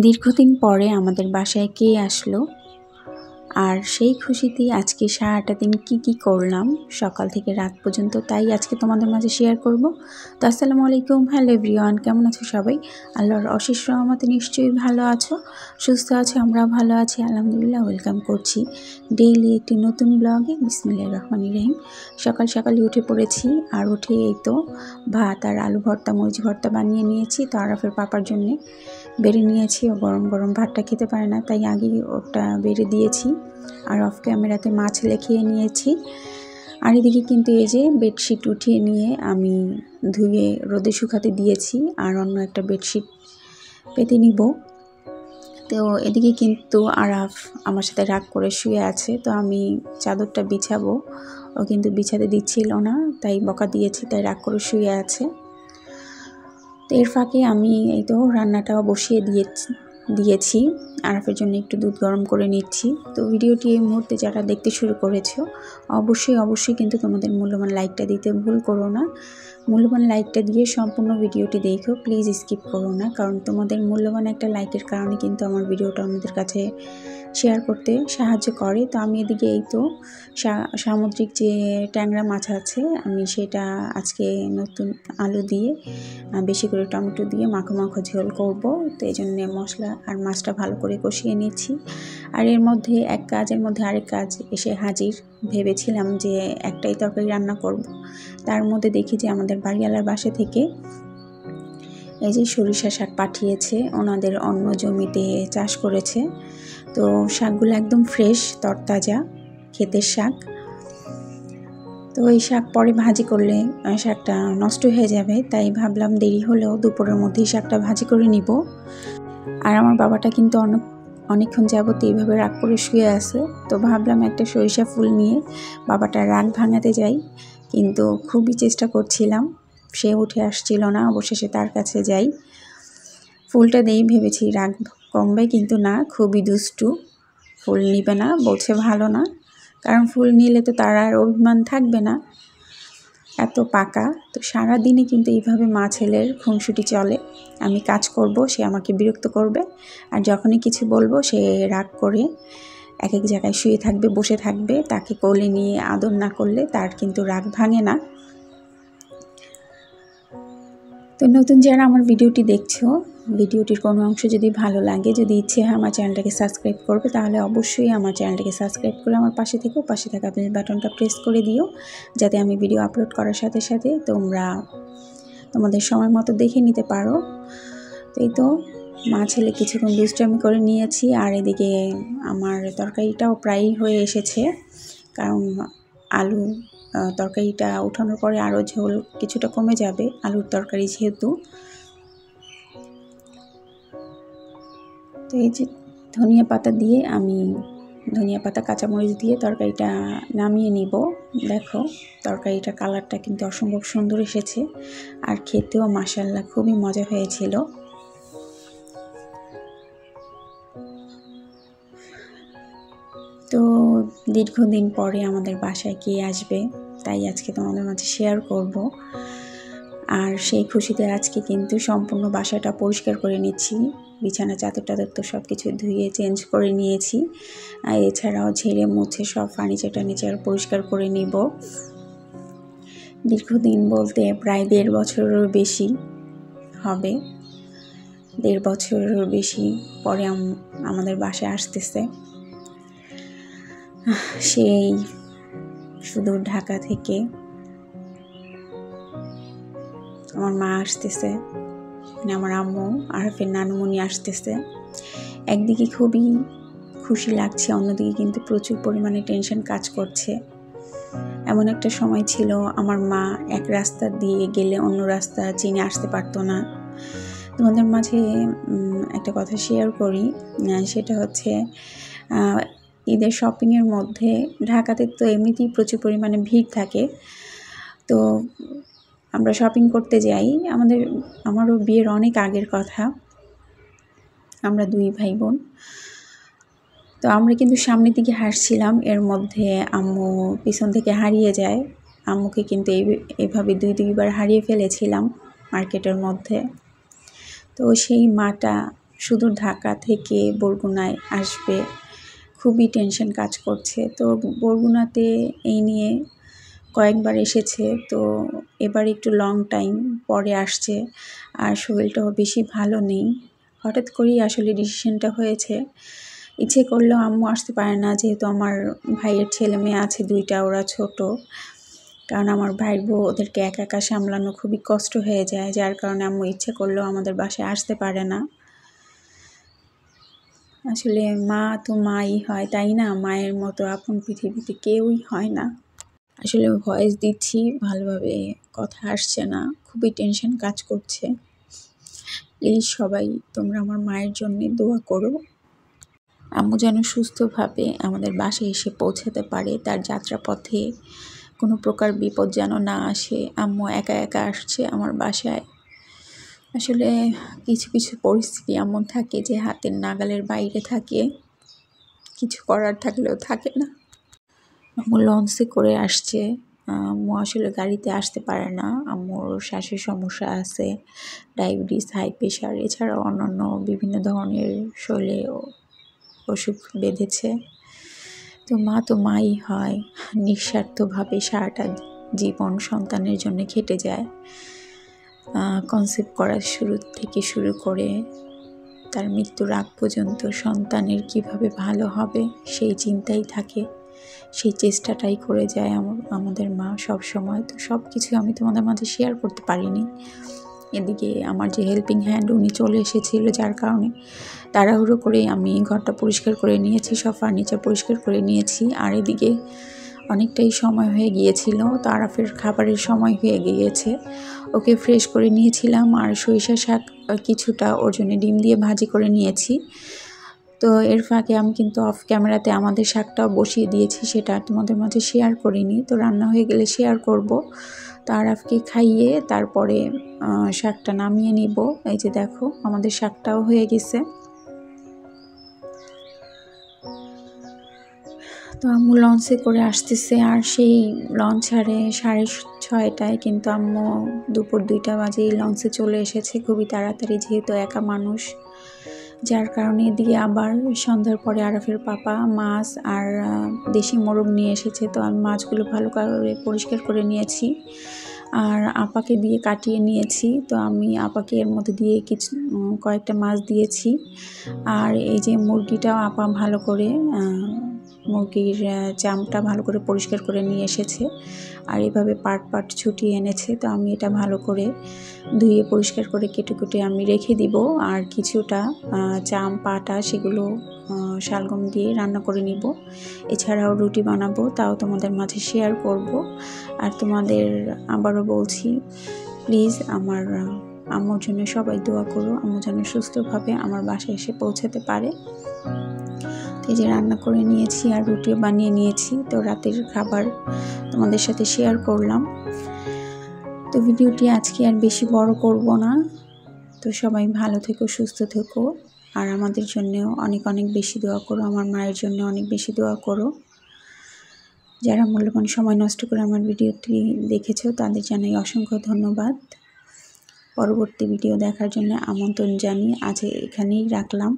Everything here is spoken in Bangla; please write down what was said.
দীর্ঘদিন পরে আমাদের বাসায় কে আসলো, আর সেই খুশিতেই আজকে সারাটা দিন কি করলাম সকাল থেকে রাত পর্যন্ত, তাই আজকে তোমাদের মাঝে শেয়ার করব। তো আসসালামু আলাইকুম, হ্যালো এভরিওয়ান, কেমন আছো সবাই? আল্লাহর অশেষ রহমতে নিশ্চয়ই ভালো আছো, সুস্থ আছো, আমরাও ভালো আছি আলহামদুলিল্লাহ। ওয়েলকাম করছি ডেইলি একটি নতুন ব্লগে। বিসমিল্লাহির রহমানির রহিম। সকাল সকালে উঠে পড়েছি, আর উঠে এই তো ভাত আর আলু ভর্তা, মরিচ ভর্তা বানিয়ে নিয়েছি। তো আরাফের পাপার জন্যে বেড়ে নিয়েছি, ও গরম গরম ভাতটা খেতে পারে না, তাই আগেই ওটা বেড়ে দিয়েছি। আর অফ ক্যামেরাতে মাছ খেয়ে নিয়েছি। আর এদিকে কিন্তু এই যে বেডশিট উঠিয়ে নিয়ে আমি ধুয়ে রোদে শুকাতে দিয়েছি, আর অন্য একটা বেডশিট পেতে নিব। তো এদিকে কিন্তু আরাফ আমার সাথে রাগ করে শুয়ে আছে, তো আমি চাদরটা বিছাবো, ও কিন্তু বিছাতে দিচ্ছিল না, তাই বকা দিয়েছি, তাই রাগ করে শুয়ে আছে। তো এর ফাঁকে আমি এই তো রান্নাটাও বসিয়ে দিয়েছি। আরাফের জন্য একটু দুধ গরম করে নিচ্ছি। তো ভিডিওটি এই মুহূর্তে যারা দেখতে শুরু করেছো অবশ্যই কিন্তু তোমাদের মূল্যবান লাইকটা দিতে ভুল করো না। মূল্যবান লাইকটা দিয়ে সম্পূর্ণ ভিডিওটি দেখো, প্লিজ স্কিপ করো না, কারণ তোমাদের মূল্যবান একটা লাইকের কারণে কিন্তু আমার ভিডিওটা আমাদের কাছে শেয়ার করতে সাহায্য করে। তো আমি এদিকে এই তো সামুদ্রিক যে ট্যাংরা মাছ আছে, আমি সেটা আজকে নতুন আলু দিয়ে বেশি করে টমেটো দিয়ে মাখো ঝোল করব। তো এই জন্য মশলা আর মাছটা ভালো করে কষিয়ে নিচ্ছি। আর এর মধ্যে এক কাজের মধ্যে আরেক কাজ এসে হাজির। ভেবেছিলাম যে একটাই তরকারি রান্না করব, তার মধ্যে দেখি যে আমাদের বাড়িওয়ালার বাসা থেকে এই যে সরিষা শাক পাঠিয়েছে, ওনাদের অন্য জমিতে চাষ করেছে। তো শাকগুলো একদম ফ্রেশ তরতাজা ক্ষেতের শাক। তো এই শাক পরে ভাজি করলে শাকটা নষ্ট হয়ে যাবে, তাই ভাবলাম দেরি হলেও দুপুরের মধ্যেই শাকটা ভাজি করে নিব। আর আমার বাবাটা কিন্তু অনেকক্ষণ যাবত এইভাবে রাগ করে শুয়ে আছে, তো ভাবলাম একটা সরিষা ফুল নিয়ে বাবাটা রাগ ভাঙাতে যাই, কিন্তু খুবই চেষ্টা করছিলাম, সে উঠে আসছিল না। অবশেষে তার কাছে যাই, ফুলটা দেই ভেবেছি রাগ কমবে, কিন্তু না, খুবই দুষ্টু, ফুল নিবে না, বলছে ভালো না। কারণ ফুল নিলে তো তার আর অভিমান থাকবে না, এত পাকা। তো সারাদিনই কিন্তু এইভাবে মা ছেলের খুনসুটি চলে। আমি কাজ করব, সে আমাকে বিরক্ত করবে, আর যখনই কিছু বলবো সে রাগ করে এক এক জায়গায় শুয়ে থাকবে, বসে থাকবে। তাকে কোলে নিয়ে আদর না করলে তার কিন্তু রাগ ভাঙে না। তো নতুন যারা আমার ভিডিওটি দেখছো, ভিডিওটির কোনো অংশ যদি ভালো লাগে, যদি ইচ্ছে হয় আমার চ্যানেলটাকে সাবস্ক্রাইব করবে, তাহলে অবশ্যই আমার চ্যানেলটাকে সাবস্ক্রাইব করে আমার পাশে থেকেও, পাশে থাকা বেল বাটনটা প্রেস করে দিও, যাতে আমি ভিডিও আপলোড করার সাথে সাথে তোমরা তোমাদের সময় মতো দেখে নিতে পারো। তো এই তো মা ছেলে কিছুক্ষণ দুষ্টামি করে নিয়েছি, আর এদিকে আমার তরকারিটাও প্রায়ই হয়ে এসেছে, কারণ আলু তরকারিটা উঠানোর পরে আরও ঝোল কিছুটা কমে যাবে, আলুর তরকারি যেহেতু। তো এই যে ধনিয়া পাতা দিয়ে আমি ধনিয়া পাতা কাঁচামরিচ দিয়ে তরকারিটা নামিয়ে নিব। দেখো তরকারিটা কালারটা কিন্তু অসম্ভব সুন্দর এসেছে, আর খেতেও মাশাআল্লাহ খুবই মজা হয়েছিল। তো দীর্ঘদিন পরে আমাদের বাসায় কে আসবে, তাই আজকে তোমাদের মাঝে শেয়ার করব। আর সেই খুশিতে আজকে কিন্তু সম্পূর্ণ বাসাটা পরিষ্কার করে নিচ্ছি, বিছানা চাদর টাদর তো সব কিছু ধুয়ে চেঞ্জ করে নিয়েছি, আর এছাড়াও ঝেড়ে মুছে সব ফার্নিচার টার্নিচার পরিষ্কার করে নিব। দীর্ঘদিন বলতে প্রায় 1.5 বছরেরও বেশি হবে, 1.5 বছরেরও বেশি পরে আমাদের বাসায় আসতেছে। সেই সুদূর ঢাকা থেকে আমার মা আসতেছে, মানে আমার আম্মু আরাফের নানুমণি আসতেছে। একদিকে খুবই খুশি লাগছে, অন্যদিকে কিন্তু প্রচুর পরিমাণে টেনশন কাজ করছে। এমন একটা সময় ছিল আমার মা এক রাস্তা দিয়ে গেলে অন্য রাস্তা চিনে আসতে পারতো না। তোমাদের মাঝে একটা কথা শেয়ার করি, সেটা হচ্ছে ঈদের শপিংয়ের মধ্যে ঢাকাতে তো এমনিতেই প্রচুর পরিমাণে ভিড় থাকে। তো আমরা শপিং করতে যাই, আমারও বিয়ের অনেক আগের কথা, আমরা 2 ভাই বোন। তো আমরা কিন্তু সামনের দিকে হাঁটছিলাম, এর মধ্যে আম্মু পিছন থেকে হারিয়ে যায়। আম্মুকে কিন্তু এইভাবে 2-2বার হারিয়ে ফেলেছিলাম মার্কেটের মধ্যে। তো সেই মাটা শুধু ঢাকা থেকে বরগুনায় আসবে, খুবই টেনশন কাজ করছে। তো বরগুনাতে এই নিয়ে কয়েকবার এসেছে, তো এবার একটু লং টাইম পরে আসছে, আর শরীরটাও বেশি ভালো নেই। হঠাৎ করেই আসলে ডিসিশনটা হয়েছে। ইচ্ছে করলেও আম্মু আসতে পারে না, যেহেতু আমার ভাইয়ের ছেলে মেয়ে আছে 2টা, ওরা ছোট। কারণ আমার ভাইয়ের বউ ওদেরকে একা একা সামলানো খুবই কষ্ট হয়ে যায়, যার কারণে আম্মু ইচ্ছে করলেও আমাদের বাসায় আসতে পারে না। আসলে মা তো মাই হয়, তাই না? মায়ের মতো আপন পৃথিবীতে কেউই হয় না। আসলে ভয়েস দিচ্ছি, ভালোভাবে কথা আসছে না, খুবই টেনশন কাজ করছে। প্লিজ সবাই তোমরা আমার মায়ের জন্য দোয়া করো। আম্মু যেন সুস্থভাবে আমাদের বাসায় এসে পৌঁছাতে পারে, তার যাত্রাপথে কোনো প্রকার বিপদ যেন না আসে। আম্মু একা একা আসছে আমার বাসায়। আসলে কিছু কিছু পরিস্থিতি এমন থাকে যে হাতের নাগালের বাইরে থাকে, কিছু করার থাকলেও থাকে না। আম্মু লঞ্চে করে আসছে। আম্মু আসলে গাড়িতে আসতে পারে না। আম্মুর শ্বাসের সমস্যা আছে, ডায়াবেটিস, হাই প্রেশার, এছাড়াও অন্যান্য বিভিন্ন ধরনের শরীরে অসুখ বেঁধেছে। তো মা তো মাই হয়, নিঃস্বার্থভাবে সারাটা জীবন সন্তানের জন্য খেটে যায়। কনসেপ্ট করার থেকে শুরু করে তার মৃত্যুর আগ পর্যন্ত সন্তানের কিভাবে ভালো হবে সেই চিন্তাই থাকে, সেই চেষ্টাটাই করে যায় আমাদের মা সব সময়। তো সব কিছু আমি তোমাদের মাঝে শেয়ার করতে পারিনি। এদিকে আমার যে হেল্পিং হ্যান্ড উনি চলে এসেছিল, যার কারণে তাড়াহুড়ো করে আমি ঘরটা পরিষ্কার করে নিয়েছি, সব ফার্নিচার পরিষ্কার করে নিয়েছি। আর এদিকে অনেকটাই সময় হয়ে গিয়েছিল, তো আরাফের খাবারের সময় হয়ে গিয়েছে। ওকে ফ্রেশ করে নিয়েছিলাম, আর সরিষা শাক কিছুটা ওর জন্য ডিম দিয়ে ভাজি করে নিয়েছি। তো এর ফাঁকে আমি কিন্তু অফ ক্যামেরাতে আমাদের শাকটাও বসিয়ে দিয়েছি, সেটা তোমাদের মাঝে শেয়ার করিনি। তো রান্না হয়ে গেলে শেয়ার করব। তো আরাফকে খাইয়ে তারপরে শাকটা নামিয়ে নিব। এই যে দেখো আমাদের শাকটাও হয়ে গেছে। তো আম্মু লঞ্চে করে আসতেছে, আর সেই লঞ্চ ছাড়ে 6:30টায়, কিন্তু আম্মু দুপুর 2টা বাজেই লঞ্চে চলে এসেছে খুবই তাড়াতাড়ি, যেহেতু একা মানুষ, যার কারণে এদিকে আবার সন্ধ্যার পরে আরাফের পাপা মাছ আর দেশি মোরগ নিয়ে এসেছে। তো আমি মাছগুলো ভালো করে পরিষ্কার করে নিয়েছি, আর আপাকে দিয়ে কাটিয়ে নিয়েছি। তো আমি আপাকে এর মধ্যে দিয়ে কয়েকটা মাছ দিয়েছি। আর এই যে মুরগিটাও আপা ভালো করে মুরগির চামটা ভালো করে পরিষ্কার করে নিয়ে এসেছে, আর এভাবে পার্ট ছুটিয়ে এনেছে। তো আমি এটা ভালো করে ধুয়ে পরিষ্কার করে কেটে আমি রেখে দিব। আর কিছুটা চাম পাটা সেগুলো শালগম দিয়ে রান্না করে নিব। এছাড়াও রুটি বানাবো, তাও তোমাদের মাঝে শেয়ার করব। আর তোমাদের আবারও বলছি, প্লিজ আমার আম্মুর জন্য সবাই দোয়া করো, আম্মু যেন সুস্থভাবে আমার বাসায় এসে পৌঁছাতে পারে। এই যে রান্না করে নিয়েছি আর রুটিও বানিয়ে নিয়েছি। তো রাতের খাবার তোমাদের সাথে শেয়ার করলাম। তো ভিডিওটি আজকে আর বেশি বড় করব না। তো সবাই ভালো থেকো, সুস্থ থেকো, আর আমাদের জন্যেও অনেক অনেক বেশি দোয়া করো, আমার মায়ের জন্য অনেক বেশি দোয়া করো। যারা মূল্যবান সময় নষ্ট করে আমার ভিডিওটি দেখেছো তাদের জানাই অসংখ্য ধন্যবাদ। পরবর্তী ভিডিও দেখার জন্য আমন্ত্রণ জানিয়ে আজ এখানেই রাখলাম।